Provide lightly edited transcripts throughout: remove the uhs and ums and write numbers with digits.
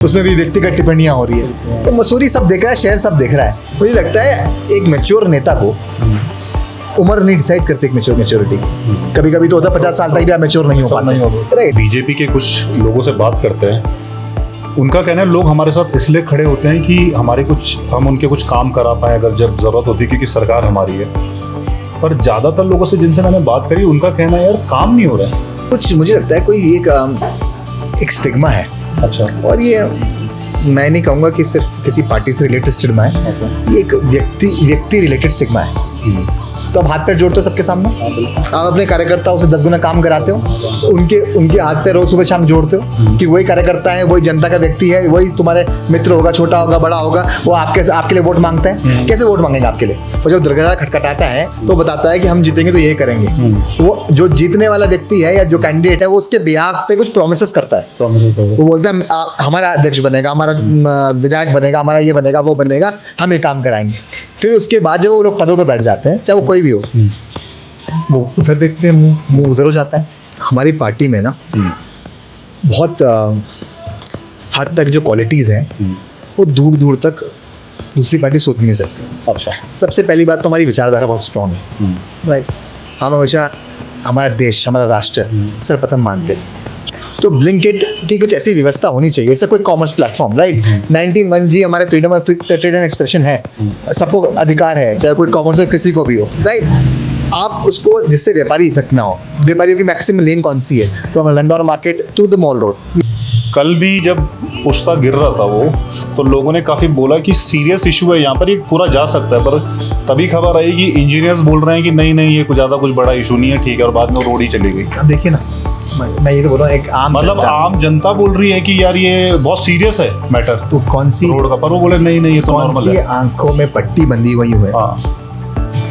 उसमें भी व्यक्तिगत टिप्पणियां हो रही है। तो मसूरी सब देख रहा है, शहर सब देख रहा है। मुझे लगता है एक मैच्योर नेता को उम्र नहीं डिसाइड करती एक मैच्योरिटी। कभी कभी तो होता है 50 साल तक भी आप मैच्योर नहीं हो पाते। बीजेपी के कुछ लोगों से बात करते हैं, उनका कहना है लोग हमारे साथ इसलिए खड़े होते हैं कि हम उनके कुछ काम करा पाए अगर जब जरूरत होती है, क्योंकि सरकार हमारी है। पर ज्यादातर लोगों से जिनसे मैंने बात करी उनका कहना है यार काम नहीं हो रहा है। कुछ मुझे लगता है कोई एक स्टिग्मा है। अच्छा। और ये मैं नहीं कहूँगा कि सिर्फ किसी पार्टी से रिलेटेड स्टिग्मा है, ये एक व्यक्ति रिलेटेड स्टिग्मा है। तो आप हाथ पैर जोड़ते हो सबके सामने, आप अपने कार्यकर्ताओं से 10 गुना काम कराते हो, उनके हाथ पैर रोज सुबह शाम जोड़ते हो कि वही कार्यकर्ता है, वही जनता का व्यक्ति है, वही तुम्हारे मित्र होगा, छोटा होगा बड़ा होगा, वो आपके लिए वोट मांगता है। कैसे वोट मांगेंगे आपके लिए? और जब दरवाजा खटखटाता है तो बताता है कि हम जीतेंगे तो ये करेंगे। वो जो जीतने वाला व्यक्ति है या जो कैंडिडेट है वो उसके बिहाफ पे कुछ प्रोमिस करता है। वो बोलता है हमारा अध्यक्ष बनेगा, हमारा विधायक बनेगा, हमारा ये बनेगा, वो बनेगा, हम ये काम कराएंगे। फिर उसके बाद जब वो लोग पदों पर बैठ जाते हैं, चाहे वो कोई भी हो, वो उधर देखते हैं, मुंह उधर हो जाता है। हमारी पार्टी में ना बहुत हद तक जो क्वालिटीज़ हैं वो दूर दूर तक दूसरी पार्टी सोच नहीं सकती। अच्छा। सबसे पहली बात तो हमारी विचारधारा बहुत स्ट्रॉन्ग है। राइट। हम हमेशा हमारा देश, हमारा राष्ट्र सर्वप्रथम मानते हैं। तो ब्लिंकिट की कुछ ऐसी व्यवस्था होनी चाहिए। इट्स कोई कॉमर्स प्लेटफॉर्म, राइट। 19(1) हमारे freedom of trade and expression है, सबको अधिकार है, चाहे कोई कॉमर्स किसी को भी हो, राइट। आप उसको जिससे व्यापारी इफेक्ट ना हो। व्यापारियों की मैक्सिमम लेन कौन सी है? From Landour market to the Mall Road. कल भी जब पुश्ता गिर रहा था वो, तो लोगों ने काफ़ी बोला कि सीरियस इशू है यहाँ पर, ये पूरा जा सकता है। पर तभी खबर आई कि इंजीनियर्स बोल रहे हैं कि नहीं ये कुछ बड़ा इशू नहीं है, ठीक है, और बाद में रोड ही चली गई। देखिए ना, मैं ये तो बोल रहा हूँ, एक आम जनता बोल रही है कि यार ये बहुत सीरियस है मैटर। तो कौन सी रोड का? पर वो बोले नहीं ये तो नॉर्मल है। आंखों में पट्टी बंधी हुई है।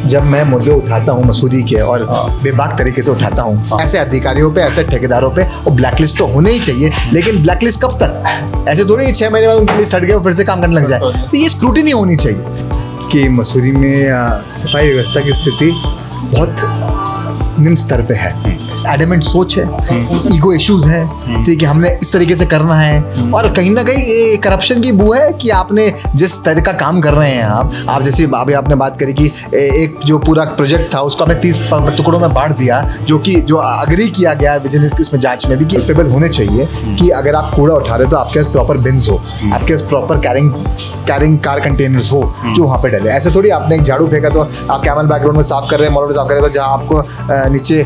जब मैं मुद्दे उठाता हूँ मसूरी के और बेबाक तरीके से उठाता हूँ, ऐसे अधिकारियों पे, ऐसे ठेकेदारों पे, और ब्लैकलिस्ट तो होने ही चाहिए। लेकिन ब्लैकलिस्ट कब तक? ऐसे थोड़ी 6 महीने बाद उनकी लिस्ट हट गई और फिर से काम करने लग जाए। तो ये स्क्रूटिनी होनी चाहिए कि मसूरी में सफाई व्यवस्था की स्थिति बहुत निम्न स्तर पे है। एडमेंट सोच है, ईगो इश्यूज है, ठीक है, हमने इस तरीके से करना है। और कहीं ना कहीं करप्शन की बू है कि आपने जिस तरह का काम कर रहे हैं आप जैसे अभी आपने बात करी कि एक जो पूरा प्रोजेक्ट था उसको आपने 30 टुकड़ों में बांट दिया, जो अग्री किया गया विजिलेंस की उसमें जांच में भी कि कैपेबल होने चाहिए कि अगर आप कूड़ा उठा रहे हो तो आपके पास प्रॉपर बिन्स हो, आपके पास प्रॉपर कैरिंग कार कंटेनर्स हो जो वहाँ पे डले। ऐसे थोड़ी आपने एक झाड़ू फेंका तो आप कैमल बैकग्राउंड में साफ कर रहे हैं, मॉल में साफ कर रहे हैं, तो जहाँ आपको नीचे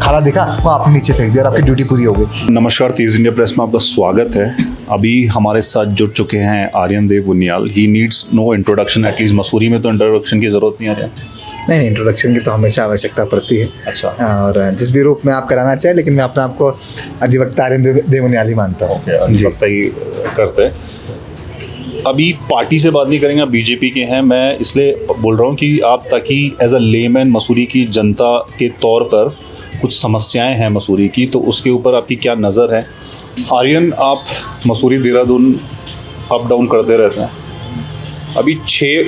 खाला दिखा वो आपने नीचे फेंक दिया और आपकी ड्यूटी पूरी हो गई। नमस्कार, तेज इंडिया प्रेस में आपका स्वागत है। अभी हमारे साथ जुड़ चुके हैं Aryan Dev Uniyal. He needs no introduction, at least Mussoorie में तो इंट्रोडक्शन की जरूरत नहीं आ रही है। नहीं, इंट्रोडक्शन की तो हमेशा आवश्यकता पड़ती है। अच्छा। और जिस भी रूप में आप कराना चाहें, लेकिन मैं अपने आपको अधिवक्ता आर्यन देव उनियाल ही मानता हूँ। अधिवक्ता ही करते हैं। अभी पार्टी से बात नहीं करेंगे, आप बीजेपी के हैं। मैं इसलिए बोल रहा हूँ कि आप ताकि एज अ लेमैन मसूरी की जनता के तौर पर कुछ समस्याएं हैं मसूरी की, तो उसके ऊपर आपकी क्या नज़र है? आर्यन, आप मसूरी देहरादून अप डाउन करते रहते हैं। अभी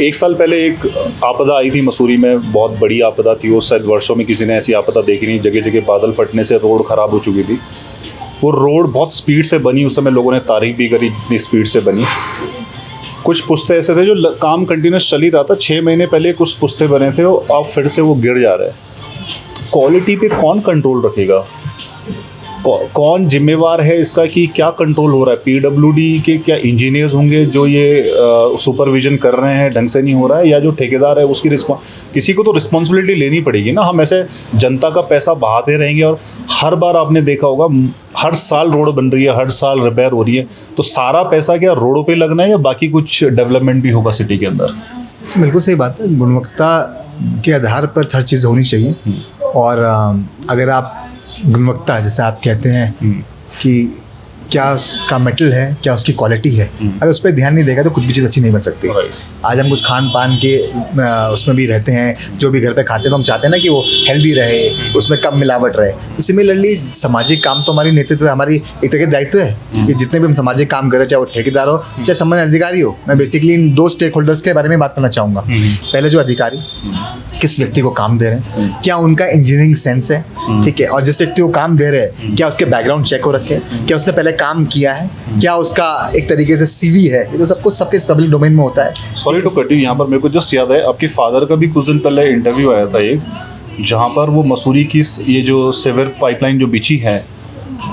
1 साल पहले एक आपदा आई थी मसूरी में, बहुत बड़ी आपदा थी वो। शायद वर्षों में किसी ने ऐसी आपदा देखी नहीं। जगह जगह बादल फटने से रोड ख़राब हो चुकी थी। वो रोड बहुत स्पीड से बनी, उस समय लोगों ने तारीफ भी करी जितनी स्पीड से बनी। कुछ पुश्ते ऐसे थे जो काम कंटिन्यूस चल ही रहा था। 6 महीने पहले कुछ पुश्ते बने थे, अब फिर से वो गिर जा रहे हैं। क्वालिटी पे कौन कंट्रोल रखेगा? कौन जिम्मेवार है इसका कि क्या कंट्रोल हो रहा है? पीडब्ल्यूडी के क्या इंजीनियर्स होंगे जो ये सुपरविजन कर रहे हैं, ढंग से नहीं हो रहा है, या जो ठेकेदार है उसकी किसी को तो रिस्पॉन्सिबिलिटी लेनी पड़ेगी ना। हम ऐसे जनता का पैसा बहाते रहेंगे और हर बार आपने देखा होगा हर साल रोड बन रही है, हर साल रिपेयर हो रही है, तो सारा पैसा क्या रोडों पे लगना है या बाकी कुछ डेवलपमेंट भी होगा सिटी के अंदर? बिल्कुल सही बात है। गुणवत्ता के आधार पर हर चीज़ होनी चाहिए। और अगर आप गुणवत्ता, जैसे आप कहते हैं कि क्या उसका मेटल है, क्या उसकी क्वालिटी है, अगर उस पर ध्यान नहीं देगा तो कुछ भी चीज़ अच्छी नहीं बन सकती। आज हम कुछ खान पान के उसमें भी रहते हैं, जो भी घर पे खाते हैं तो हम चाहते हैं ना कि वो हेल्दी रहे, उसमें कम मिलावट रहे। सिमिलरली सामाजिक काम तो हमारी नेतृत्व, हमारी एक तरह का दायित्व है कि जितने भी हम सामाजिक काम करें, चाहे वो ठेकेदार हो चाहे संबंधित अधिकारी हो। मैं बेसिकली इन 2 स्टेक होल्डर्स के बारे में बात करना चाहूँगा। पहले जो अधिकारी किस व्यक्ति को काम दे रहे हैं, क्या उनका इंजीनियरिंग सेंस है, ठीक है, और जिस व्यक्ति को काम दे रहे हैं क्या उसके बैकग्राउंड चेक हो रखे हैं, क्या उसने पहले काम किया है, क्या उसका एक तरीके से सीवी है, ये तो सब कुछ सबके पब्लिक डोमेन में होता है। सॉरी टू कट यू, यहाँ पर मेरे को जस्ट याद है आपके फादर का भी कुछ दिन पहले इंटरव्यू आया था एक, जहाँ पर वो मसूरी की ये जो सीवर पाइपलाइन जो बिछी है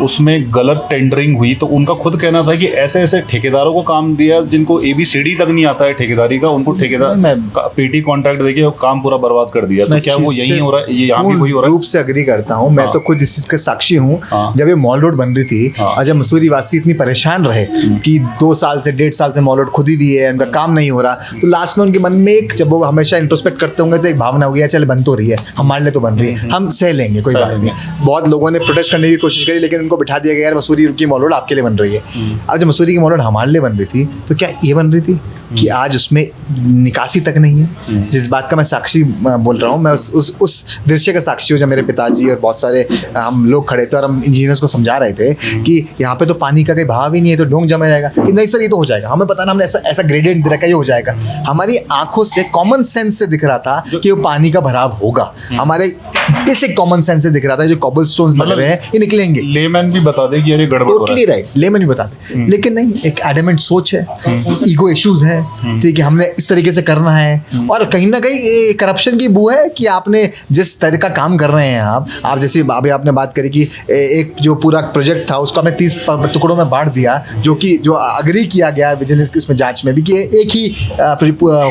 उसमें गलत टेंडरिंग हुई, तो उनका खुद कहना था कि ऐसे ऐसे ठेकेदारों को काम दिया जिनको ABCD तक नहीं आता है ठेकेदारी का, उनको ठेकेदार PT कॉन्ट्रैक्ट देके काम पूरा बर्बाद कर दिया। तो क्या वो यही हो रहा है, ये यहाँ भी वही हो रहा है? रूप से अग्री करता हूँ मैं। तो खुद इस चीज का साक्षी हूँ। जब ये मॉल रोड बन रही थी और जब मसूरी वासी इतनी परेशान रहे कि 2 साल से 1.5 साल से मॉल रोड खुद ही भी है, उनका काम नहीं हो रहा, तो लास्ट में उनके मन में एक, जब वो हमेशा इंट्रोस्पेक्ट करते होंगे तो एक भावना हो गया, चल बन तो रही है, हमारे लिए तो बन रही है, हम सह लेंगे, कोई बात नहीं। बहुत लोगों ने प्रोटेस्ट करने की कोशिश करी, लेकिन उनको बिठा दिया गया, यार मसूरी की मॉल रोड आपके लिए बन रही है। अब जब मसूरी की मॉल रोड हमारे लिए बन रही थी, तो क्या ये बन रही थी कि आज उसमें निकासी तक नहीं है? जिस बात का मैं साक्षी बोल रहा हूँ, मैं उस दृश्य का साक्षी हूँ जब मेरे पिताजी और बहुत सारे हम लोग खड़े थे और हम इंजीनियर्स को समझा रहे थे कि यहाँ पे तो पानी का कोई भाव ही नहीं है, तो डोंग जमा जाएगा। कि नहीं सर, ये तो हो जाएगा, हमें पता ना, हमने ऐसा ग्रेडियंट दे रखा है, ये हो जाएगा। हमारी आंखों से कॉमन सेंस से दिख रहा था कि वो पानी का भराव होगा, हमारे बेसिक कॉमन सेंस से दिख रहा था, जो कॉबल स्टोन्स लग रहे हैं ये निकलेंगे। लेमैन भी बता दे कि ये गड़बड़ हो रहा है। टोटली राइट, लेमैन भी बता दे, लेकिन नहीं, एक एडमेंट सोच है, ईगो इश्यूज है, ठीक है, हमने इस तरीके से करना है, और कहीं ना कहीं करप्शन की बू है कि आपने जिस तरह का काम कर रहे हैं आप जैसे अभी आपने बात करी कि एक जो पूरा प्रोजेक्ट था उसको आपने 30 टुकड़ों में बांट दिया, जो अग्री किया गया विजिलेंस की उसमें जांच में भी कि एक ही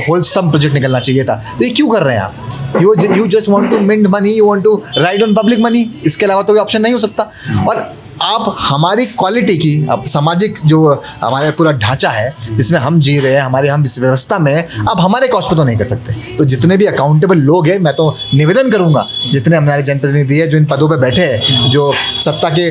होलसम प्रोजेक्ट निकलना चाहिए था। तो ये क्यों कर रहे हैं आप? You just want to mint money, you want to ride on public money, इसके अलावा तो कोई ऑप्शन नहीं हो सकता। और आप हमारी क्वालिटी की, अब सामाजिक जो हमारा पूरा ढांचा है जिसमें हम जी रहे हैं, हम इस व्यवस्था में आप हमारे कॉस्ट पे तो नहीं कर सकते। तो जितने भी अकाउंटेबल लोग हैं, मैं तो निवेदन करूंगा, जितने हमारे जनप्रतिनिधि है जो इन पदों पे बैठे हैं, जो सत्ता के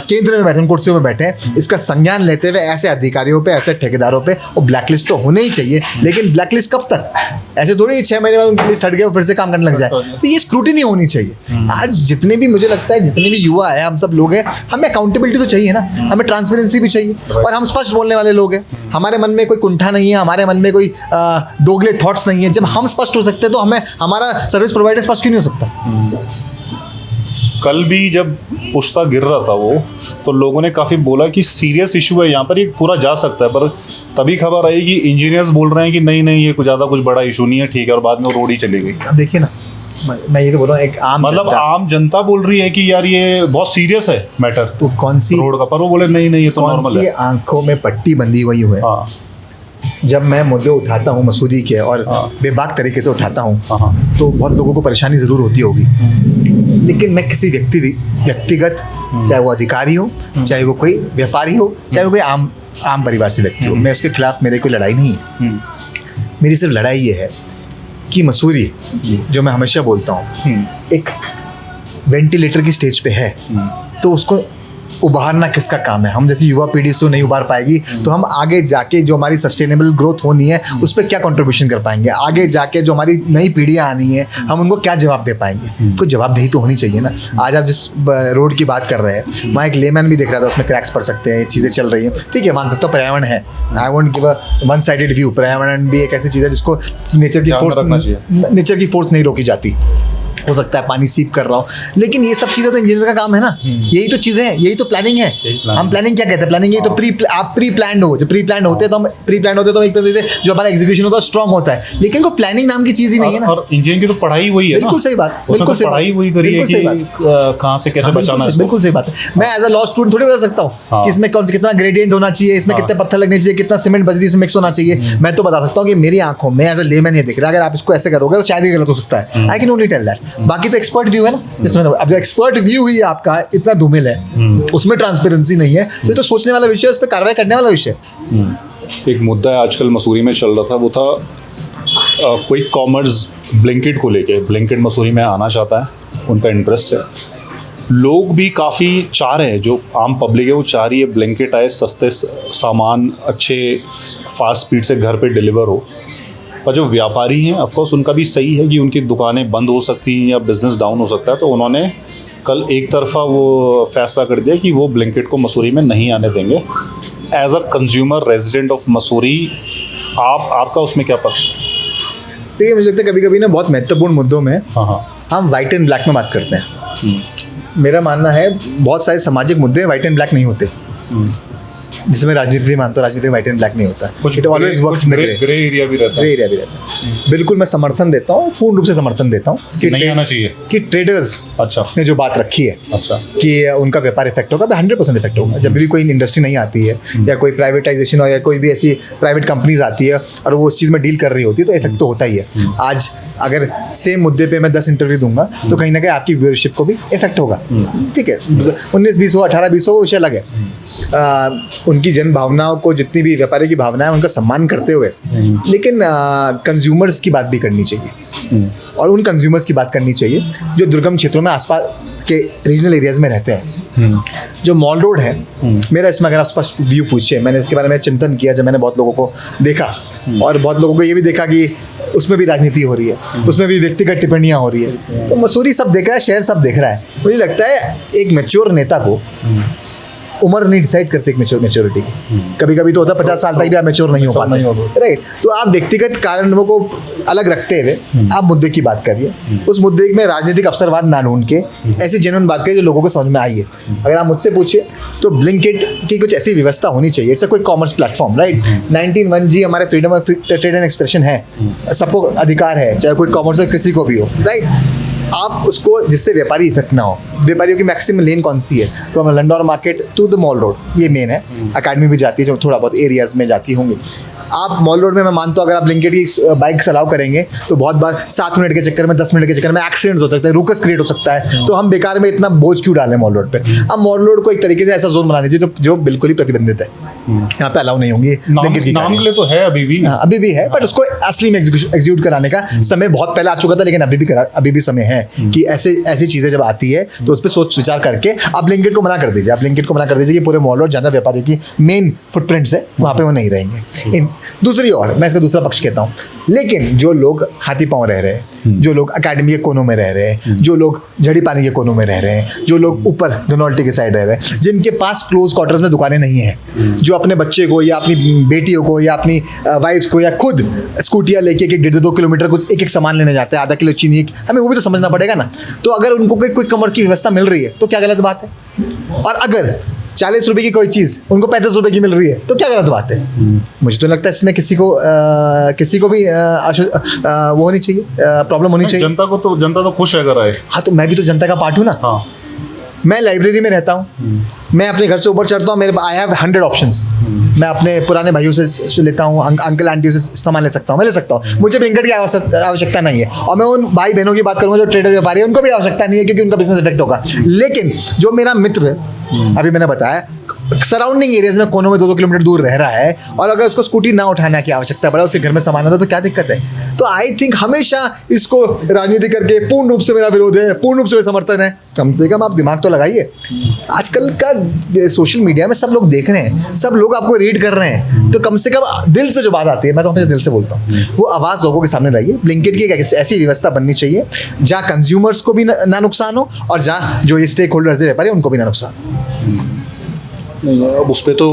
केंद्र में बैठे हैं, कुर्सियों में बैठे हैं, इसका संज्ञान लेते हुए ऐसे अधिकारियों पे, ऐसे ठेकेदारों पे वो ब्लैकलिस्ट तो होने ही चाहिए। लेकिन ब्लैकलिस्ट कब तक? ऐसे थोड़ी 6 महीने बाद उनकी लिस्ट हट गया फिर से काम करने लग जाए। तो ये स्क्रूटिनी होनी चाहिए। आज जितने भी, मुझे लगता है जितने भी युवा है, हम सब लोग हैं, हमें अकाउंटेबिलिटी तो चाहिए ना, हमें ट्रांसपेरेंसी भी चाहिए, और हम स्पष्ट बोलने वाले लोग हैं, हमारे मन में कोई कुंठा नहीं है, हमारे मन में कोई दोगले थॉट्स नहीं है। जब हम स्पष्ट हो सकते हैं तो हमें हमारा सर्विस प्रोवाइडर स्पष्ट क्यों नहीं हो सकता? कल भी जब पुश्ता गिर रहा था वो, तो लोगों ने काफ़ी बोला कि सीरियस इशू है यहाँ पर, ये पूरा जा सकता है, पर तभी खबर आई कि इंजीनियर्स बोल रहे हैं कि नहीं ये कुछ ज़्यादा कुछ बड़ा इशू नहीं है, ठीक है, और बाद में वो रोड ही चली गई। देखिए ना, मैं ये तो बोल रहा हूँ, एक आम जनता बोल रही है कि यार ये बहुत सीरियस है मैटर, तो कौन सी रोड का, पर वो बोले नहीं ये तो नॉर्मल है। आंखों में पट्टी बंधी हुई है। जब मैं मुद्दे उठाता हूँ मसूदी के और बेबाक तरीके से उठाता हूँ, तो बहुत लोगों को परेशानी ज़रूर होती होगी, लेकिन मैं किसी व्यक्तिगत, चाहे वो अधिकारी हो, चाहे वो कोई व्यापारी हो, चाहे वो कोई आम परिवार से व्यक्ति हो, मैं उसके खिलाफ, मेरे कोई लड़ाई नहीं है। मेरी सिर्फ लड़ाई ये है कि मसूरी, जो मैं हमेशा बोलता हूँ, एक वेंटिलेटर की स्टेज पे है, तो उसको उभारना किसका काम है? हम जैसी युवा पीढ़ी उसको नहीं उभार पाएगी, तो हम आगे जाके जो हमारी सस्टेनेबल ग्रोथ होनी है उस पर क्या कंट्रीब्यूशन कर पाएंगे? आगे जाके जो हमारी नई पीढ़ियाँ आनी है, हम उनको क्या जवाब दे पाएंगे? कोई जवाबदेही तो होनी चाहिए ना। आज आप जिस रोड की बात कर रहे हैं, वहाँ एक लेमैन भी देख रहा था, उसमें क्रैक्स पड़ सकते हैं, चीज़ें चल रही हैं, ठीक है, मान सकता हूँ पर्यावरण है, I won't give a one sided view. पर्यावरण भी एक ऐसी चीज़ है जिसको नेचर की फोर्स नहीं रोकी जाती। हो सकता है पानी सीप कर रहा हूँ, लेकिन ये सब चीज़ें तो इंजीनियर का काम है ना। यही तो चीज़ें हैं, यही तो प्लानिंग है। हम प्लानिंग क्या कहते हैं? प्लानिंग यही तो आप प्री प्लान्ड हो। जब प्री प्लान्ड होते हैं तो हम एक तरह से जो हमारा एग्जीक्यूशन होता है स्ट्रॉन्ग होता है, लेकिन कोई प्लानिंग नाम की चीज़ ही नहीं है ना। और इंजीनियरिंग की तो पढ़ाई वही है। बिल्कुल सही बात, बिल्कुल सही पढ़ाई वही करी है कि कहाँ से कैसे बचाना है। बिल्कुल सही बात है। मैं एज अ लॉ स्टूडेंट थोड़ी बता सकता हूँ कि इसमें कौन कितना ग्रेडियंट होना चाहिए, इसमें कितने पत्थर लगने चाहिए, कितना सीमेंट बजरी इसमें मिक्स होना चाहिए। मैं तो बता सकता हूँ कि मेरी आंखों में एज अ लेमैन ये दिख रहा है, अगर आप इसको ऐसे करोगे तो शायद ये गलत हो सकता है। I can only tell that. बाकी तो एक्सपर्ट व्यू है ना, जिसमें अब जो एक्सपर्ट व्यू ही आपका इतना धूमिल है, उसमें ट्रांसपेरेंसी नहीं है, तो ये तो सोचने वाला विषय है, उस पर कार्रवाई करने वाला विषय। एक मुद्दा है आजकल मसूरी में चल रहा था, वो था कोई कॉमर्स ब्लिंकिट को लेके। ब्लिंकिट मसूरी में आना चाहता है, उनका इंटरेस्ट है, लोग भी काफ़ी चाह रहे हैं, जो आम पब्लिक है वो चाह रही है ब्लिंकिट आए, सस्ते सामान अच्छे फास्ट स्पीड से घर पे डिलीवर हो। पर जो व्यापारी हैं ऑफकोर्स उनका भी सही है कि उनकी दुकानें बंद हो सकती हैं या बिज़नेस डाउन हो सकता है, तो उन्होंने कल एक तरफा वो फैसला कर दिया कि वो ब्लिंकिट को मसूरी में नहीं आने देंगे। As a consumer resident of Mussoorie, आपका उसमें क्या पक्ष? देखिए, मुझे लगता है कभी कभी ना बहुत महत्वपूर्ण मुद्दों में हम वाइट एंड ब्लैक में बात करते हैं। मेरा मानना है बहुत सारे सामाजिक मुद्दे वाइट एंड ब्लैक नहीं होते। जिसमें राजनीति नहीं मानता, राजनीति में व्हाइट एंड ब्लैक नहीं होता, it always works in the grey area भी रहता है। ग्रे एरिया भी रहता है। बिल्कुल मैं समर्थन देता हूँ, पूर्ण रूप से समर्थन देता हूँ कि नहीं आना चाहिए कि ट्रेडर्स अच्छा ने जो बात रखी है अच्छा कि उनका व्यापार इफेक्ट होगा, 100% इफेक्ट होगा। जब भी कोई इंडस्ट्री नहीं आती है या कोई प्राइवेटाइजेशन हो या कोई भी ऐसी प्राइवेट कंपनीज आती है और वो उस चीज़ में डील कर रही होती है तो इफेक्ट तो होता ही है। आज अगर सेम मुद्दे पे मैं 10 इंटरव्यू दूंगा तो कहीं ना कहीं आपकी व्यूअरशिप को भी इफेक्ट होगा। ठीक है, 19-20 हो, 18-20 हो, वो विषय अलग है। उनकी जन भावनाओं को, जितनी भी व्यापारी की भावना है उनका सम्मान करते हुए, लेकिन कंज्यूमर्स की बात भी करनी चाहिए और उन कंज्यूमर्स की बात करनी चाहिए जो दुर्गम क्षेत्रों में आसपास के रीजनल एरियाज में रहते हैं। जो मॉल रोड है, मेरा इसमें अगर आप स्पष्ट व्यू पूछिए, मैंने इसके बारे में चिंतन किया जब मैंने बहुत लोगों को देखा और बहुत लोगों को ये भी देखा कि उसमें भी राजनीति हो रही है, उसमें भी व्यक्तिगत टिप्पणियां हो रही है। तो मसूरी सब देख रहा है, शहर सब देख रहा है। मुझे लगता है एक मैच्योर नेता को उम्र नहीं डिसाइड करते एक मैच्योरिटी की। कभी कभी तो होता है 50 साल तक भी आप मैच्योर नहीं हो पाते, राइट। तो आप व्यक्तिगत कारणों को अलग रखते हुए आप मुद्दे की बात करिए, उस मुद्दे में राजनीतिक अवसरवाद ना ढूंढ के ऐसी जेन्युइन बात करिए जो लोगों को समझ में आई है। अगर आप मुझसे पूछिए तो ब्लिंकिट की कुछ ऐसी व्यवस्था होनी चाहिए। इट्स अ कोई कॉमर्स प्लेटफॉर्म, राइट। 19(1) हमारे freedom of trade and expression है, सबको अधिकार है, चाहे कोई कॉमर्स हो किसी को भी हो, राइट। आप उसको, जिससे व्यापारी इफेक्ट ना हो। व्यापारियों की मैक्सिमम लेन कौन सी है? From Landour market to the Mall Road, ये मेन है। अकेडमी भी जाती है जो थोड़ा बहुत एरियाज में जाती होंगी। आप मॉल रोड में, मैं मानता हूँ अगर आप ब्लिंकिट की बाइक अलाउ करेंगे तो बहुत बार 7 मिनट के चक्कर में, 10 मिनट के चक्कर में एक्सीडेंट्स हो सकते हैं, रुकस क्रिएट हो सकता है। तो हम बेकार में इतना बोझ क्यों डालें मॉल रोड पे? आप मॉल रोड को एक तरीके से ऐसा जोन बना दीजिए जो बिल्कुल ही प्रतिबंधित है, यहाँ पे अलाउ नहीं होंगी ब्लिंकिट की नाम के लिए तो है अभी भी, हाँ, अभी भी है, बट उसको असली में एग्जीक्यूट कराने का समय बहुत पहले आ चुका था, लेकिन अभी भी समय है कि ऐसी चीजें जब आती है तो उस पर सोच विचार करके आप ब्लिंकिट को मना कर दीजिए। आप ब्लिंकिट को मना कर दीजिए कि पूरे मॉल रोड जहाँ व्यापारियों की मेन फुटप्रिंट्स है वहाँ पे वो नहीं रहेंगे। दूसरी ओर मैं इसका दूसरा पक्ष कहता हूँ, लेकिन जो लोग हाथी पाँव रह रहे हैं, जो लोग अकेडमी के कोनों में रह रहे हैं, जो लोग झड़ी पानी के कोनों में रह रहे हैं, जो लोग ऊपर धनौल्टी के साइड रह रहे हैं, जिनके पास क्लोज क्वार्टर्स में दुकानें नहीं हैं, जो अपने बच्चे को या अपनी बेटियों को या अपनी वाइफ को या खुद स्कूटियाँ लेके 1-2 किलोमीटर कुछ एक सामान लेने जाते हैं, आधा किलो चीनी, हमें वो भी तो समझना पड़ेगा ना। तो अगर उनको कोई कॉमर्स की व्यवस्था मिल रही है तो क्या गलत बात है? और अगर 40 रुपए की कोई चीज़ उनको 35 रुपए की मिल रही है तो क्या गलत बात है? मुझे तो लगता है इसमें किसी को भी वो होनी चाहिए, प्रॉब्लम होनी चाहिए। जनता तो खुश है अगर आए। हाँ, तो मैं भी तो जनता का पार्ट हूँ ना। हाँ। मैं लाइब्रेरी में रहता हूँ, मैं अपने घर से ऊपर चढ़ता हूँ, मेरे आई हैव 100 ऑप्शंस। मैं अपने पुराने भाइयों से लेता हूँ, अंकल आंटियों से सामान ले सकता हूँ, मैं ले सकता हूँ। मुझे ब्लिंकिट की आवश्यकता नहीं है। और मैं उन भाई बहनों की बात करूँगा जो ट्रेडर व्यापारी है, उनको भी आवश्यकता नहीं है क्योंकि उनका बिजनेस इफेक्ट होगा। लेकिन जो मेरा मित्र अभी मैंने बताया सराउंडिंग एरियाज में कोनों में 2-2 किलोमीटर दूर रह रहा है और अगर उसको स्कूटी ना उठाने की आवश्यकता पड़े, उसके घर में सामान रहा तो क्या दिक्कत है? तो आई थिंक हमेशा इसको राजनीति करके पूर्ण रूप से मेरा विरोध है, पूर्ण रूप से समर्थन है। कम से कम आप दिमाग तो लगाइए। आजकल का सोशल मीडिया में सब लोग देख रहे हैं, सब लोग आपको रीड कर रहे हैं, तो कम से कम दिल से जो बात आती है, मैं तो हमेशा दिल से बोलता हूँ, वो आवाज़ लोगों के सामने लाइए। ब्लिंकिट की एक ऐसी व्यवस्था बननी चाहिए जहाँ कंज्यूमर्स को भी ना नुकसान हो और जहाँ जो ये स्टेक होल्डर्स है व्यापारी उनको भी ना नुकसान हो। नहीं, अब उस पर तो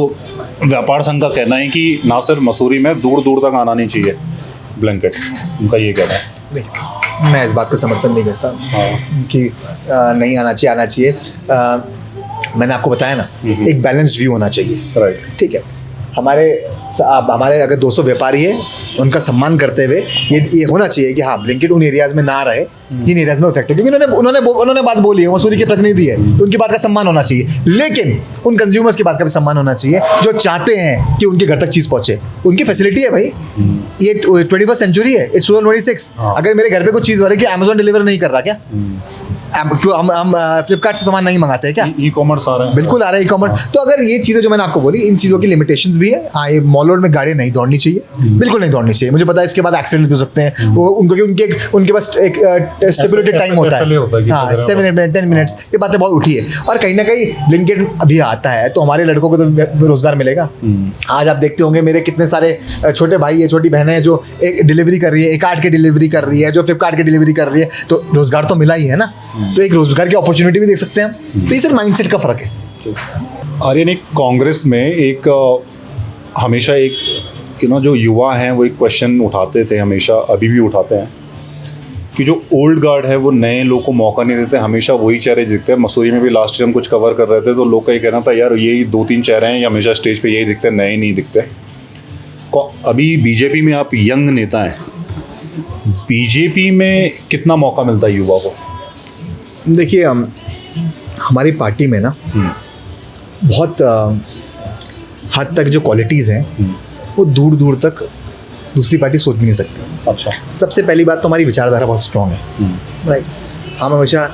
व्यापार संघ का कहना है कि ना सिर्फ मसूरी में, दूर दूर तक आना नहीं चाहिए ब्लिंकिट, उनका ये कहना है। मैं इस बात का समर्थन नहीं करता कि नहीं आना चाहिए। मैंने आपको बताया ना, एक बैलेंस्ड व्यू होना चाहिए, राइट। ठीक है, हमारे अगर 200 व्यापारी है उनका सम्मान करते हुए ये होना चाहिए कि हाँ ब्लिंकिट उन एरियाज में ना रहे जिन एरियाज में इफेक्ट है, क्योंकि उन्होंने बात बोली है, मसूरी के प्रतिनिधि है तो उनकी बात का सम्मान होना चाहिए। लेकिन उन कंज्यूमर्स की बात का भी सम्मान होना चाहिए जो चाहते हैं कि उनके घर तक चीज़ पहुंचे। उनकी फैसिलिटी है भाई, ये 21st सेंचुरी है, इट्स 2026। अगर मेरे घर पे कुछ चीज़ हो रही है कि अमेजोन डिलीवर नहीं कर रहा क्या? क्यों हम फ्लिपकार्ट से सामान नहीं मंगाते हैं क्या? ई कॉमर्स आ रहा है, बिल्कुल आ रहा है ई कॉमर्स। तो अगर ये चीज़ें जो मैंने आपको बोली, इन चीज़ों की लिमिटेशंस भी है। हाँ, ये मॉल रोड में गाड़ियाँ नहीं दौड़नी चाहिए, बिल्कुल नहीं दौड़नी चाहिए। मुझे पता है इसके बाद एक्सीडेंट्स भी हो सकते हैं, वो उनके पास एक स्टेबिलिटी टाइम होता है, हाँ 7 मिनट 10 मिनट्स, ये बातें बहुत उठी है। और कहीं ना कहीं ब्लिंकिट अभी आता है तो हमारे लड़कों को तो रोजगार मिलेगा। आज आप देखते होंगे मेरे कितने सारे छोटे भाई है, छोटी बहनें हैं जो एक डिलीवरी कर रही है, एक आर्ट की डिलीवरी कर रही है, जो फ्लिपकार्ट की डिलीवरी कर रही है, तो रोजगार तो मिला ही है ना। तो एक रोजगार की अपॉर्चुनिटी भी देख सकते हैं हम। तो ये सिर्फ माइंडसेट का फर्क है। आर्यन, एक कांग्रेस में एक हमेशा एक जो युवा हैं वो एक क्वेश्चन उठाते थे, हमेशा अभी भी उठाते हैं कि जो ओल्ड गार्ड है वो नए लोग को मौका नहीं देते, हमेशा वही चेहरे दिखते हैं। मसूरी में भी लास्ट ईयर हम कुछ कवर कर रहे थे तो लोग का ये कहना था यार यही 2-3 चेहरे हैं, ये हमेशा स्टेज पे यही दिखते हैं, नए नहीं दिखते। अभी बीजेपी में आप यंग नेता हैं, बीजेपी में कितना मौका मिलता है युवा को? देखिए हमारी पार्टी में ना बहुत हद तक जो क्वालिटीज़ हैं वो दूर दूर तक दूसरी पार्टी सोच भी नहीं सकती। अच्छा। सबसे पहली बात तो हमारी विचारधारा बहुत स्ट्रॉन्ग है, राइट। हम हमेशा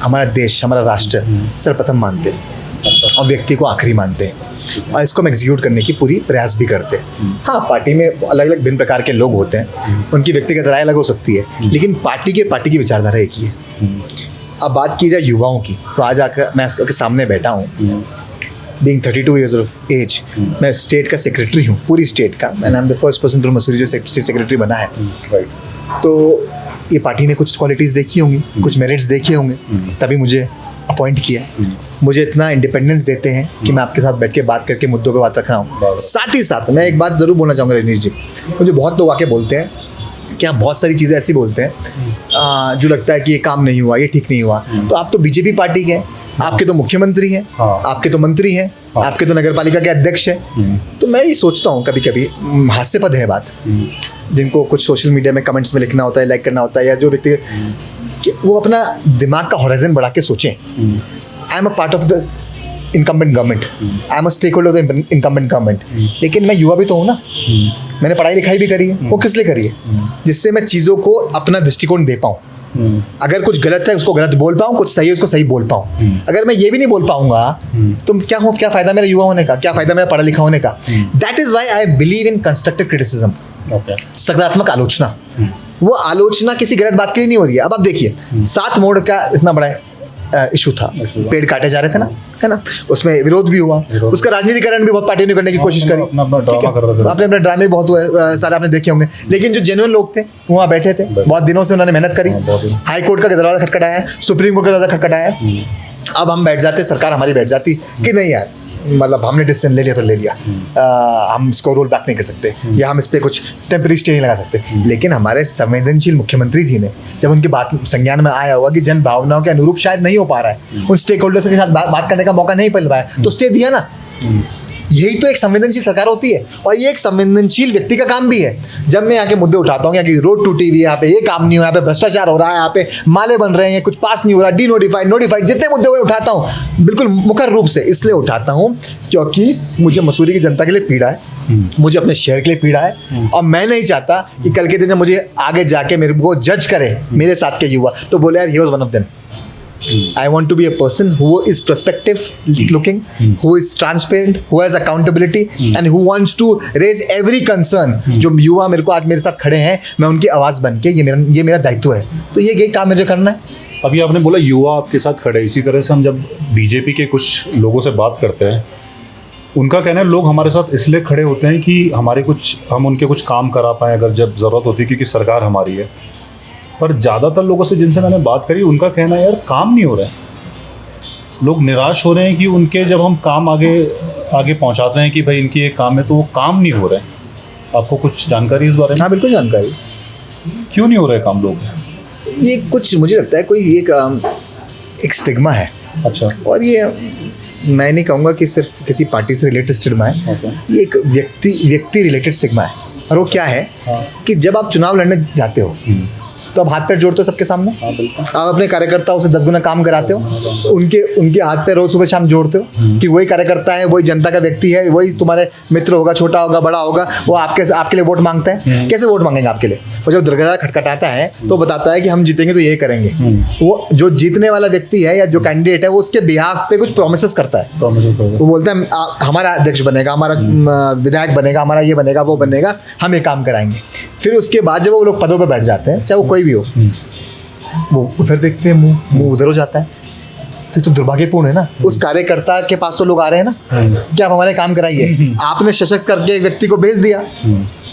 हमारा देश, हमारा राष्ट्र सर्वप्रथम मानते हैं और व्यक्ति को आखिरी मानते हैं और इसको हम एग्जीक्यूट करने की पूरी प्रयास भी करते हैं। हाँ, पार्टी में अलग अलग भिन्न प्रकार के लोग होते हैं, उनकी व्यक्तिगत राय अलग हो सकती है, लेकिन पार्टी की विचारधारा एक ही है। अब बात की जाए युवाओं की, तो आज आकर मैं इसके सामने बैठा हूँ बीइंग 32 years of age, मैं स्टेट का सेक्रेटरी हूँ, पूरी स्टेट का, and I am the first person from Mussoorie जो स्टेट सेक्रेटरी बना है। तो ये पार्टी ने कुछ क्वालिटीज़ देखी होंगी, कुछ मेरिट्स देखे होंगे, तभी मुझे अपॉइंट किया। मुझे इतना इंडिपेंडेंस देते हैं कि मैं आपके साथ बैठ के बात करके मुद्दों पे बात रख रहा हूँ। साथ ही साथ मैं एक बात ज़रूर बोलना चाहूँगा रजनीश जी, मुझे बहुत लोग आके बोलते हैं कि आप बहुत सारी चीज़ें ऐसी बोलते हैं जो लगता है कि ये काम नहीं हुआ, ये ठीक नहीं हुआ। तो आप तो बीजेपी पार्टी के हैं, आपके तो मुख्यमंत्री हैं, आपके तो मंत्री हैं, आपके तो नगर पालिका के अध्यक्ष हैं। तो मैं ये सोचता हूँ कभी कभी, हास्यास्पद है बात, जिनको कुछ सोशल मीडिया में कमेंट्स में लिखना होता है, लाइक करना होता है, या जो व्यक्ति कि वो अपना दिमाग का हॉराइजन बढ़ा के सोचें। I am a part of the incumbent government, I am a stakeholder of the incumbent government, लेकिन मैं युवा भी तो हूँ ना, मैंने पढ़ाई लिखाई भी करी है। वो किस लिए करी है? जिससे मैं चीज़ों को अपना दृष्टिकोण दे पाऊँ। अगर कुछ गलत है उसको गलत बोल पाऊँ, कुछ सही है उसको सही बोल पाऊँ। अगर मैं ये भी नहीं बोल पाऊंगा तो क्या फ़ायदा मेरा युवा होने का, क्या फ़ायदा मेरा पढ़ा लिखा होने का? That is why I believe in constructive criticism, सकारात्मक आलोचना। वो आलोचना किसी गलत बात के लिए नहीं हो रही है। अब आप देखिए 7 मोड़ का इतना बड़ा इशू था, पेड़ काटे जा रहे थे ना, है ना, उसमें विरोध भी हुआ, उसका राजनीतिकरण भी बहुत पार्टी ने करने की कोशिश करी, अपने अपने ड्रामे बहुत हुए सारे आपने देखे होंगे। लेकिन जो जेन्युइन लोग थे वो वहाँ बैठे थे, बहुत दिनों से उन्होंने मेहनत करी, हाई कोर्ट का दरवाजा खटखटाया, सुप्रीम कोर्ट का दरवाजा खटखटाया। अब हम बैठ जाते, सरकार हमारी बैठ जाती कि नहीं यार, मतलब हमने डिसीजन ले लिया तो ले लिया, हम इसको रोल बैक नहीं कर सकते या हम इस पर कुछ टेम्पररी स्टे नहीं लगा सकते। लेकिन हमारे संवेदनशील मुख्यमंत्री जी ने जब उनकी बात संज्ञान में आया होगा कि जन भावनाओं के अनुरूप शायद नहीं हो पा रहा है, उन स्टेक होल्डर्स के साथ बात करने का मौका नहीं मिल पाया, तो स्टे दिया ना। यही तो एक संवेदनशील सरकार होती है और ये एक संवेदनशील व्यक्ति का काम भी है। जब मैं यहाँ के मुद्दे उठाता हूँ, यहाँ की रोड टूटी हुई है, यहाँ पे ये काम नहीं हुआ, यहाँ पे भ्रष्टाचार हो रहा है, यहाँ पे माले बन रहे हैं, कुछ पास नहीं हो रहा, डी नोटिफाइड, जितने मुद्दे उठाता हूँ बिल्कुल मुखर रूप से इसलिए उठाता हूँ क्योंकि मुझे मसूरी की जनता के लिए पीड़ा है, मुझे अपने शहर के लिए पीड़ा है, और मैं नहीं चाहता कि कल के दिन जब मुझे आगे जाके मेरे को जज करे मेरे साथ के युवा तो बोले यार he was one of them. I want to be a person who is prospective looking, who is transparent, who has accountability, and who wants to raise every concern। जो युवा मेरे को आज मेरे साथ खड़े हैं, मैं उनकी आवाज़ बन के ये मेरा दायित्व है, तो ये काम मुझे करना है। अभी आपने बोला युवा आपके साथ खड़े, इसी तरह से हम जब बीजेपी के कुछ लोगों से बात करते हैं, उनका कहना है लोग हमारे साथ इसलिए खड़े होते हैं कि हम उनके कुछ काम करा पाएँ अगर जब ज़रूरत होती है, क्योंकि सरकार हमारी है। पर ज़्यादातर लोगों से जिनसे मैंने बात करी उनका कहना है यार काम नहीं हो रहा है, लोग निराश हो रहे हैं कि उनके जब हम काम आगे पहुंचाते हैं कि भाई इनकी एक काम है तो वो काम नहीं हो रहा है। आपको कुछ जानकारी इस बारे में? हाँ बिल्कुल जानकारी। क्यों नहीं हो रहा है काम लोग? ये कुछ मुझे लगता है कोई एक स्टिग्मा है। अच्छा। और ये मैं नहीं कहूँगा कि सिर्फ किसी पार्टी से रिलेटेड स्टिग्मा है, ये एक व्यक्ति रिलेटेड स्टिग्मा है। और वो क्या है कि जब आप चुनाव लड़ने जाते हो तो आप हाथ पैर जोड़ते हो सबके सामने, आप अपने कार्यकर्ताओं से 10 गुना काम कराते हो, उनके हाथ पैर रोज सुबह शाम जोड़ते हो कि वही कार्यकर्ता है, वही जनता का व्यक्ति है, वही तुम्हारे मित्र होगा, छोटा होगा बड़ा होगा, वो आपके लिए वोट मांगता है। कैसे वोट मांगेंगे आपके लिए? और जब दरवाजा खटखटाता है तो बताता है कि हम जीतेंगे तो यही करेंगे। वो जो जीतने वाला व्यक्ति है या जो कैंडिडेट है वो उसके बिहाफ पे कुछ प्रोमिस करता है। वो बोलता है हमारा अध्यक्ष बनेगा, हमारा विधायक बनेगा, हमारा ये बनेगा, वो बनेगा, हम ये काम कराएंगे। फिर उसके बाद जब वो लोग पदों पे बैठ जाते हैं, चाहे वो कोई भी हो, वो उधर देखते हैं, मुंह उधर हो जाता है। तो दुर्भाग्यपूर्ण है ना। उस कार्यकर्ता के पास तो लोग आ रहे हैं ना कि आप हमारे काम कराइए, आपने सशक्त करके एक व्यक्ति को भेज दिया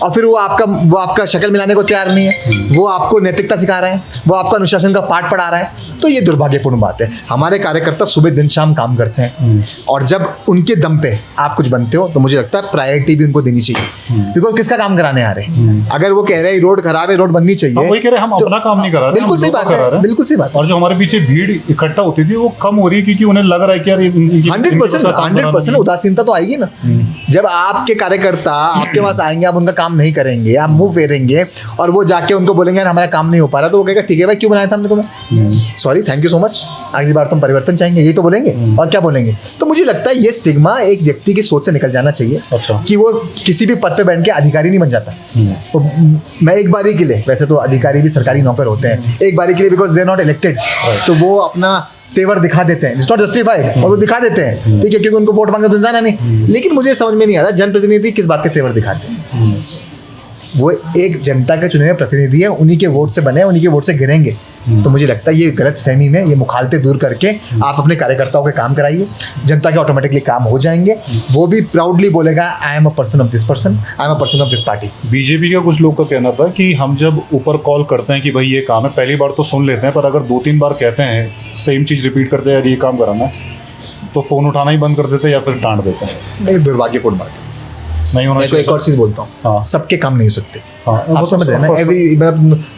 और फिर वो आपका शक्ल मिलाने को तैयार नहीं है, वो आपको नैतिकता सिखा रहे हैं, वो आपको अनुशासन का पाठ पढ़ा रहा है। तो ये दुर्भाग्यपूर्ण बात है। हमारे कार्यकर्ता सुबह दिन शाम काम करते हैं और जब उनके दम पे आप कुछ बनते हो तो मुझे लगता है प्रायोरिटी भी उनको देनी चाहिए, बिकॉज किसका काम कराने आ रहे हैं। अगर वो कह रहे हैं रोड खराब है, रोड बननी चाहिए, वही कह रहे हैं, हम अपना काम नहीं करा रहे, बिल्कुल सही बात है, बिल्कुल सही बात है। और जो हमारे पीछे भीड़ इकट्ठा होती थी वो कम हो रही है क्योंकि उन्हें लग रहा है कि यार 100% उदासीनता तो आएगी ना। जब आपके कार्यकर्ता आपके पास आएंगे, आप उनका काम नहीं करेंगे, आप मुंह फेरेंगे और वो जाके उनको बोलेंगे यार हमारा काम नहीं हो पा रहा, तो वो कहेगा ठीक है भाई, क्यों बनाया था हमने तुम्हें, sorry, thank you so much, अगली बार तुम परिवर्तन चाहेंगे, यही तो बोलेंगे और क्या बोलेंगे। तो मुझे लगता है ये स्टिग्मा एक व्यक्ति की सोच से निकल जाना चाहिए। अच्छा। कि वो किसी भी पद पे बैठ के अधिकारी नहीं बन जाता। तो मैं एक बारी के लिए, वैसे तो अधिकारी भी सरकारी नौकर होते हैं, एक बारी के लिए because they are not elected, तो वो अपना तेवर दिखा देते हैं, इट्स नॉट जस्टिफाइड, और वो दिखा देते हैं, ठीक है, क्योंकि उनको वोट मांगे तो जाना नहीं। लेकिन मुझे समझ में नहीं आता जनप्रतिनिधि किस बात के तेवर दिखाते हैं। वो एक जनता के चुने हुए प्रतिनिधि है, उन्हीं के वोट से बने, उन्हीं के वोट से गिरेंगे। तो मुझे लगता है ये गलत फहमी में, ये मुखालते दूर करके आप अपने कार्यकर्ताओं के काम कराइए, जनता के ऑटोमेटिकली काम हो जाएंगे। वो भी प्राउडली बोलेगा आई am a person of this person, I am a person of this party. BJP का कुछ लोग का कहना था कि हम जब ऊपर कॉल करते हैं कि भाई ये काम है, पहली बार तो सुन लेते हैं, पर अगर 2-3 बार कहते हैं, सेम चीज़ रिपीट करते हैं यार ये काम कराना है, तो फ़ोन उठाना ही बंद कर देते हैं या फिर डांट देते हैं। नहीं, दुर्भाग्यपूर्ण बात है। नहीं होना चाहिए। एक और चीज़ बोलता हूँ, हाँ। सबके काम नहीं हो सकते। हाँ, आप समझ रहे हैं ना,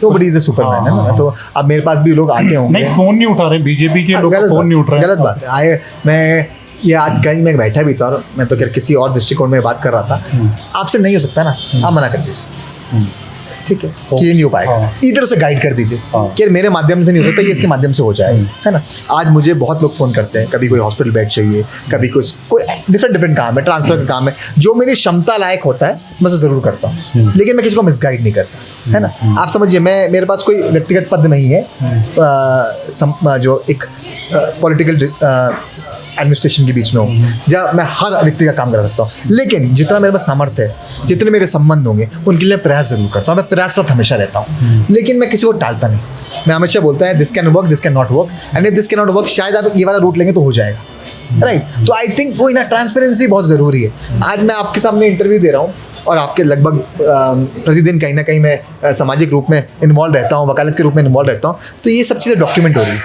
नोबडी इज अ सुपरमैन है ना। तो अब मेरे पास भी लोग आते होंगे, नहीं फ़ोन नहीं उठा रहे, बीजेपी के लोग फ़ोन नहीं उठ रहे, गलत बात है। मैं ये आज कहीं मैं बैठा भी था और मैं तो खैर किसी और दृष्टिकोण में बात कर रहा था, आपसे नहीं हो सकता ना, आप मना कर दीजिए, ठीक है, कि ये नहीं हो पाएगा, इधर उसे गाइड कर दीजिए कि मेरे माध्यम से नहीं हो सकता, ये इसके माध्यम से हो जाएगा, है ना। आज मुझे बहुत लोग फ़ोन करते हैं, कभी कोई हॉस्पिटल बेड चाहिए, कभी कोई डिफरेंट काम है, ट्रांसफ़र का काम है, जो मेरी क्षमता लायक होता है मैं उसे ज़रूर करता हूँ, लेकिन मैं किसी को मिसगाइड नहीं करता, है ना। आप समझिए, मेरे पास कोई व्यक्तिगत पद नहीं है, जो एक पॉलिटिकल एडमिनिस्ट्रेशन के बीच में हो, जहाँ मैं हर व्यक्ति का काम करा सकता हूँ, लेकिन जितना मेरे पास सामर्थ्य है, जितने मेरे संबंध होंगे, उनके लिए प्रयास जरूर करता हूँ। मैं प्रयासरत हमेशा रहता हूँ, लेकिन मैं किसी को टालता नहीं। मैं हमेशा बोलता है this can work, this can not work, and if this can not work, शायद आप ये वाला रूट लेंगे तो हो जाएगा, राइट। तो आई थिंक वो ना ट्रांसपेरेंसी बहुत ज़रूरी है। आज मैं आपके सामने इंटरव्यू दे रहा हूँ और आपके लगभग प्रतिदिन कहीं ना कहीं मैं सामाजिक रूप में इन्वॉल्व रहता हूँ, वकालत के रूप में इन्वॉल्व रहता हूँ, तो ये सब चीज़ें डॉक्यूमेंट हो रही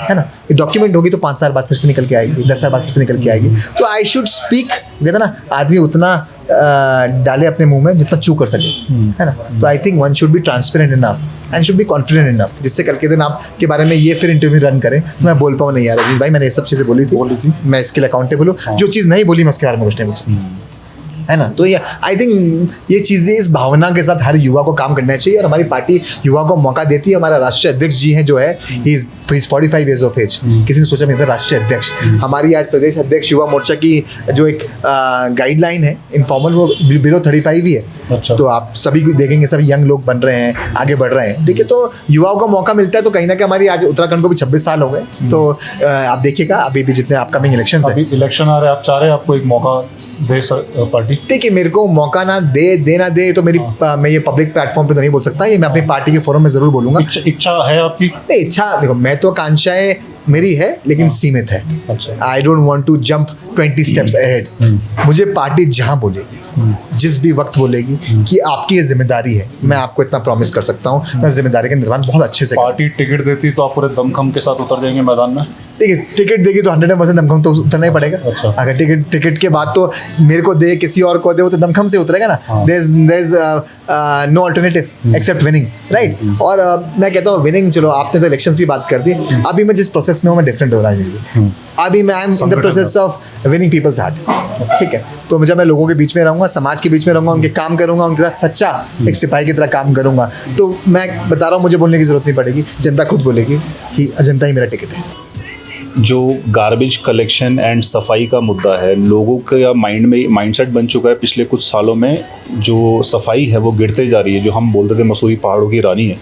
है ना। ये डॉक्यूमेंट होगी तो 5 साल बाद फिर से निकल के आएगी, 10 साल बाद फिर से निकल के आएगी। तो आई शुड स्पीक, कहते ना, आदमी उतना डाले अपने मुंह में जितना चू कर सके, है ना। तो I think one should be transparent enough and should be confident enough, जिससे कल के दिन आपके बारे में ये फिर इंटरव्यू रन करें तो मैं बोल पाऊँ, नहीं यार अजीत भाई मैंने ये सब चीज़ें बोली थी, मैं इसके लिए अकाउंटेबल हूँ, जो चीज़ नहीं बोली मैं उसके बारे में कुछ नहीं बोल सकता, है ना। तो ये आई थिंक ये चीज़ें इस भावना के साथ हर युवा को काम करना चाहिए, और हमारी पार्टी युवा को मौका देती है। हमारा राष्ट्रीय अध्यक्ष जी हैं जो है, he is 45 years of age, किसी ने सोचा नहीं था राष्ट्रीय अध्यक्ष। हमारी आज प्रदेश अध्यक्ष युवा मोर्चा की जो एक गाइडलाइन है इनफॉर्मल, वो बिलो 35 ही है। अच्छा। तो आप सभी को देखेंगे, सभी यंग लोग बन रहे हैं, आगे बढ़ रहे हैं, ठीक है। तो युवाओं को मौका मिलता है, तो कहीं ना कहीं हमारी आज उत्तराखंड को भी 26 साल हो गए, तो आप देखिएगा अभी भी जितने अपकमिंग इलेक्शन है, अभी इलेक्शन आ रहे हैं, आप चाह रहे हैं आपको एक मौका दे पार्टी? देखिए, मेरे को मौका ना दे ना दे तो मेरी मैं ये पब्लिक प्लेटफॉर्म पे तो नहीं बोल सकता, ये मैं अपनी पार्टी के फोरम में जरूर बोलूंगा। इच्छा है आपकी? नहीं, इच्छा देखो, मैं तो आकांक्षाएं मेरी है, लेकिन सीमित है। I don't want to jump 20 steps ahead. मुझे पार्टी जहां बोलेगी, जिस भी वक्त बोलेगी कि आपकी ये जिम्मेदारी है, मैं आपको इतना प्रॉमिस कर सकता हूँ, मैं जिम्मेदारी का निर्वहन बहुत अच्छे से। पार्टी टिकट देती तो आप पूरे दमखम के साथ उतर जाएंगे मैदान में? देखिए, टिकट देगी तो 100% दमखम तो उतरना ही पड़ेगा। अच्छा। अगर टिकट के बाद तो मेरे को दे, किसी और को दे, वो तो दमखम से उतरेगा ना। There is no alternative except winning, right. और मैं कहता हूँ विनिंग, चलो आपने तो इलेक्शंस की बात कर दी, अभी मैं जिस प्रोसेस में हूँ मैं डिफरेंट हो रहा है। अभी मैं I am in the process of winning people's heart, ठीक है। तो जब मैं लोगों के बीच में रहूँगा, समाज के बीच में रहूँगा, उनके काम करूँगा, उनके साथ सच्चा एक सिपाही की तरह काम करूँगा, तो मैं बता रहा हूँ मुझे बोलने की जरूरत नहीं पड़ेगी, जनता खुद बोलेगी कि जनता ही मेरा टिकट है। जो गार्बेज कलेक्शन एंड सफाई का मुद्दा है, लोगों का माइंडसेट बन चुका है पिछले कुछ सालों में, जो सफाई है वो गिरते जा रही है। जो हम बोलते थे मसूरी पहाड़ों की रानी है,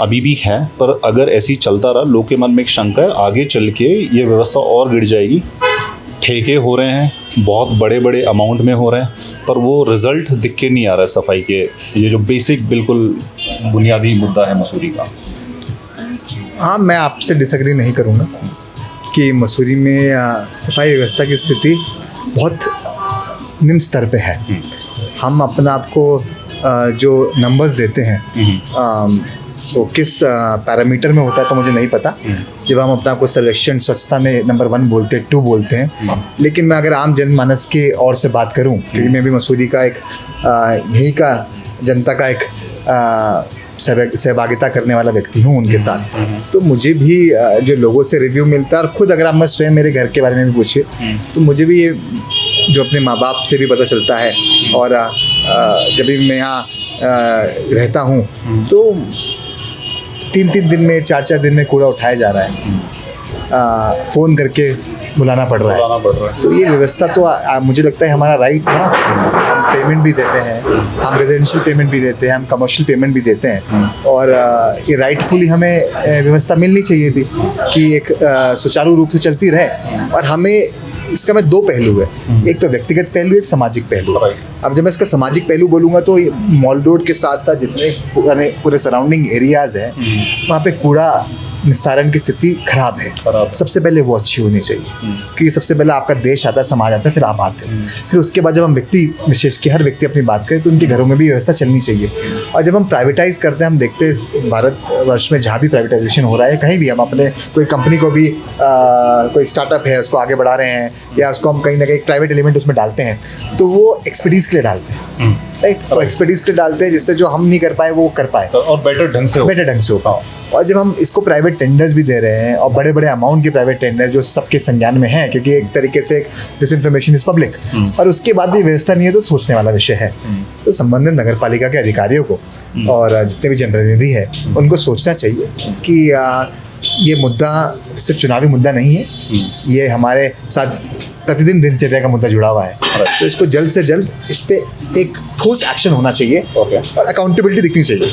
अभी भी है, पर अगर ऐसे ही चलता रहा, लोगों के मन में एक शंका है आगे चल के ये व्यवस्था और गिर जाएगी। ठेके हो रहे हैं, बहुत बड़े बड़े अमाउंट में हो रहे हैं, पर वो रिज़ल्ट दिख के नहीं आ रहा है सफाई के। ये जो बेसिक बिल्कुल बुनियादी मुद्दा है मसूरी का। हाँ, मैं आपसे डिसएग्री नहीं करूँगा कि मसूरी में सफाई व्यवस्था की स्थिति बहुत निम्न स्तर पे है। हम अपना आपको जो नंबर्स देते हैं तो किस पैरामीटर में होता है तो मुझे नहीं पता। जब हम अपना आपको सर्वेक्षण स्वच्छता में नंबर 1 बोलते हैं, 2 बोलते हैं, लेकिन मैं अगर आम जनमानस के और से बात करूं, क्योंकि मैं भी मसूरी का एक यहीं का जनता का एक सहभागिता करने वाला व्यक्ति हूँ उनके साथ, तो मुझे भी जो लोगों से रिव्यू मिलता है, और खुद अगर आप मैं स्वयं मेरे घर के बारे में भी पूछे तो मुझे भी ये जो अपने माँ बाप से भी पता चलता है, और जब भी मैं यहाँ रहता हूँ तो 3-3 दिन में 4-4 दिन में कूड़ा उठाया जा रहा है, फ़ोन करके बुलाना पड़ रहा है। तो ये व्यवस्था तो मुझे लगता है हमारा राइट है। हम पेमेंट भी देते हैं, हम रेजिडेंशियल पेमेंट भी देते हैं, हम कमर्शियल पेमेंट भी देते हैं, और ये राइटफुली हमें व्यवस्था मिलनी चाहिए थी कि एक सुचारू रूप से चलती रहे। और हमें इसका मैं 2 पहलू है, एक तो व्यक्तिगत पहलू, एक सामाजिक पहलू। अब जब मैं इसका सामाजिक पहलू बोलूँगा तो मॉल रोड के साथ साथ जितने पूरे सराउंडिंग एरियाज़ हैं वहाँ पे कूड़ा निस्तारण की स्थिति खराब है। सबसे पहले वो अच्छी होनी चाहिए, क्योंकि सबसे पहले आपका देश आता है, समाज आता है, फिर आप आते हैं। फिर उसके बाद जब हम व्यक्ति विशेष के हर व्यक्ति अपनी बात करें तो उनके घरों में भी व्यवस्था चलनी चाहिए। और जब हम प्राइवेटाइज़ करते हैं, हम देखते हैं भारतवर्ष में जहाँ भी प्राइवेटाइजेशन हो रहा है, कहीं भी हम अपने कोई कंपनी को भी कोई स्टार्टअप है उसको आगे बढ़ा रहे हैं, या उसको हम कहीं ना कहीं प्राइवेट एलिमेंट उसमें डालते हैं, तो वो एक्सपर्टीज़ के लिए डालते हैं, राइट। वो एक्सपर्टीज़ के लिए डालते हैं जिससे जो हम नहीं कर पाए वो कर पाए, और बेटर ढंग से हो पाओ। और जब हम इसको प्राइवेट टेंडर्स भी दे रहे हैं, और बड़े बड़े अमाउंट के प्राइवेट टेंडर जो सबके संज्ञान में हैं, क्योंकि एक तरीके से डिसइंफॉर्मेशन इज पब्लिक, और उसके बाद भी व्यवस्था नहीं है तो सोचने वाला विषय है। तो संबंधित नगर पालिका के अधिकारियों को और जितने भी जनप्रतिनिधि हैं उनको सोचना चाहिए कि ये मुद्दा सिर्फ चुनावी मुद्दा नहीं है, ये हमारे साथ प्रतिदिन दिनचर्या का मुद्दा जुड़ा हुआ है। तो इसको जल्द से जल्द इस पर एक ठोस एक्शन होना चाहिए, और अकाउंटेबिलिटी दिखनी चाहिए।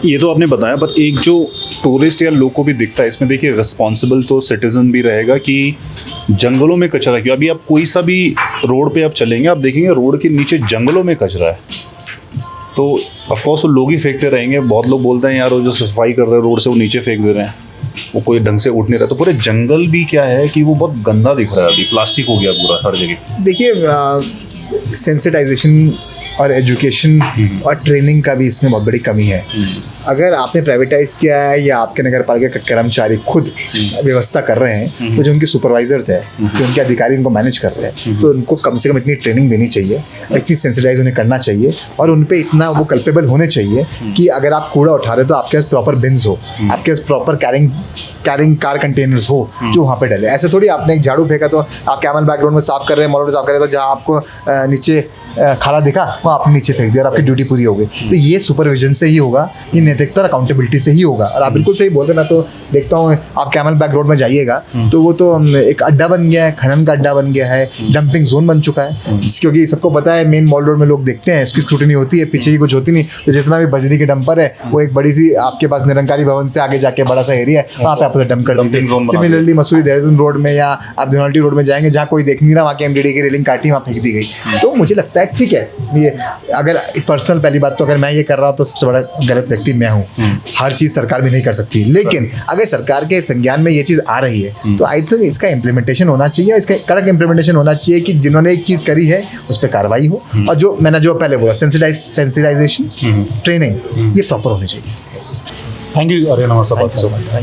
ये तो आपने बताया, पर एक जो टूरिस्ट या लोग को भी दिखता है इसमें, देखिए रिस्पॉन्सिबल तो सिटीजन भी रहेगा कि जंगलों में कचरा क्यों। अभी आप कोई सा भी रोड पे आप चलेंगे, आप देखेंगे रोड के नीचे जंगलों में कचरा है, तो ऑफकोर्स वो लोग ही फेंकते रहेंगे। बहुत लोग बोलते हैं यार वो जो सफाई कर रहे हैं रोड से वो नीचे फेंक दे रहे हैं, वो कोई ढंग से उठ नहीं रहा। तो पूरे जंगल भी क्या है कि वो बहुत गंदा दिख रहा है, अभी प्लास्टिक हो गया पूरा हर जगह। देखिए सेंसिटाइजेशन और एजुकेशन और ट्रेनिंग का भी इसमें बहुत बड़ी कमी है। अगर आपने प्राइवेटाइज किया है या आपके नगर पालिका के कर्मचारी खुद व्यवस्था कर रहे हैं, तो जो उनके सुपरवाइजर्स है, जो उनके अधिकारी उनको मैनेज कर रहे हैं, तो उनको कम से कम इतनी ट्रेनिंग देनी चाहिए, इतनी सेंसिटाइज उन्हें करना चाहिए, और उन पर इतना वो कल्पेबल होने चाहिए कि अगर आप कूड़ा उठा रहे हो तो आपके पास प्रॉपर बिन्स हो, आपके पास प्रॉपर कैरिंग कार कंटेनर्स हो जो वहाँ पे डले। ऐसे थोड़ी आपने एक झाड़ू फेंका तो आप कैमल बैक रोड में साफ कर रहे हैं, मॉल रोड साफ कर रहे हैं, तो जहाँ आपको नीचे खाला दिखा वो आपने नीचे फेंक दिया और आपकी ड्यूटी पूरी हो गई। तो ये सुपरविजन से ही होगा, ये नैतिकता और अकाउंटेबिलिटी से ही होगा। और आप बिल्कुल सही बोल रहे हैं, मैं तो देखता हूँ आप कैमल बैक रोड में जाइएगा तो वो तो एक अड्डा बन गया है, खनन का अड्डा बन गया है, डंपिंग जोन बन चुका है, क्योंकि सबको पता है मेन मॉल रोड में लोग देखते हैं, उसकी स्क्रूटनी होती है, पीछे की कुछ होती नहीं। तो जितना भी बजरी के डंपर है वो एक बड़ी सी आपके पास निरंकारी भवन से आगे जाके बड़ा सा एरिया है, वहाँ पे आप डंप कर देंगे। सिमिलरली मसूरी देहरादून रोड में या आप धनौल्टी रोड में जाएंगे जहाँ कोई देख नहीं रहा, वहाँ की एमडीडी की रेलिंग काटी वहाँ फेंक दी गई। तो मुझे लगता है ठीक है, ये अगर पर्सनल पहली बात तो अगर मैं ये कर रहा हूँ तो सबसे बड़ा गलत व्यक्ति मैं हूँ। हर चीज़ सरकार भी नहीं कर सकती, लेकिन अगर सरकार के संज्ञान में ये चीज़ आ रही है तो आई थिंक इसका इम्प्लीमेंटेशन होना चाहिए, इसका कड़क इम्प्लीमेंटेशन होना चाहिए कि जिन्होंने एक चीज़ करी है उस पर कार्रवाई हो। और जो मैंने जो पहले बोला सेंसिटाइजेशन ट्रेनिंग ये प्रॉपर होनी चाहिए। थैंक यू आर्यन, हमारे साथ बात करने के लिए।